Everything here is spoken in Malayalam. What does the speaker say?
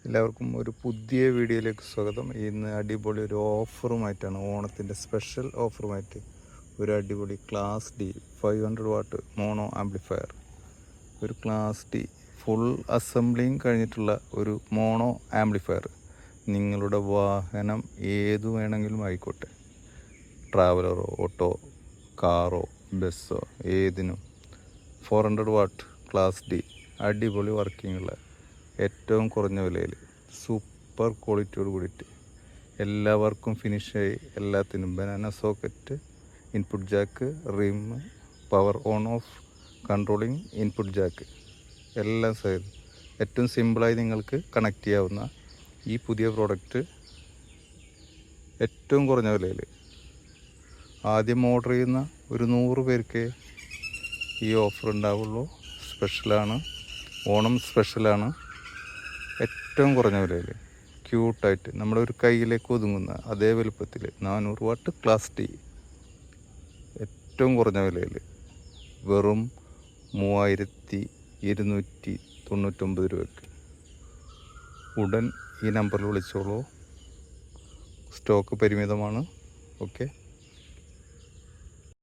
എല്ലാവർക്കും ഒരു പുതിയ വീഡിയോയിലേക്ക് സ്വാഗതം. ഇന്ന് അടിപൊളി ഒരു ഓഫറുമായിട്ടാണ്, ഓണത്തിൻ്റെ സ്പെഷ്യൽ ഓഫറുമായിട്ട് ഒരു അടിപൊളി class D 500 what mono amplifier, ഒരു ക്ലാസ് ഡി ഫുൾ അസംബ്ലിങ് കഴിഞ്ഞിട്ടുള്ള ഒരു മോണോ ആംപ്ലിഫയർ. നിങ്ങളുടെ വാഹനം ഏതു വേണമെങ്കിലും ആയിക്കോട്ടെ, ട്രാവലറോ ഓട്ടോ കാറോ ബസ്സോ ഏതിനും 400 വാട്ട് ക്ലാസ് ഡി അടിപൊളി വർക്കിംഗ് ഉള്ള ഏറ്റവും കുറഞ്ഞ വിലയിൽ സൂപ്പർ ക്വാളിറ്റിയോട് കൂടിയിട്ട് എല്ലാവർക്കും ഫിനിഷായി, എല്ലാത്തിനും banana socket, input Jack, rim, power on of, controlling input Jack എല്ലാം സൈഡ് ഏറ്റവും സിമ്പിളായി നിങ്ങൾക്ക് കണക്ട് ചെയ്യാവുന്ന ഈ പുതിയ പ്രോഡക്റ്റ് ഏറ്റവും കുറഞ്ഞ വിലയിൽ ആദ്യം ഓർഡർ ചെയ്യുന്ന ഒരു 100 പേർക്ക് ഈ ഓഫർ ഉണ്ടാവുള്ളൂ. സ്പെഷ്യലാണ്, ഓണം സ്പെഷ്യലാണ്. ഏറ്റവും കുറഞ്ഞ വിലയിൽ ക്യൂട്ടായിട്ട് നമ്മുടെ ഒരു കയ്യിലേക്ക് ഒതുങ്ങുന്ന അതേ വലുപ്പത്തിൽ 400 വാട്ട് ക്ലാസ് ഡി ഏറ്റവും കുറഞ്ഞ വിലയിൽ വെറും 3299 രൂപയ്ക്ക്. ഉടൻ ഈ നമ്പറിൽ വിളിച്ചോളൂ. സ്റ്റോക്ക് പരിമിതമാണ്. ഓക്കെ.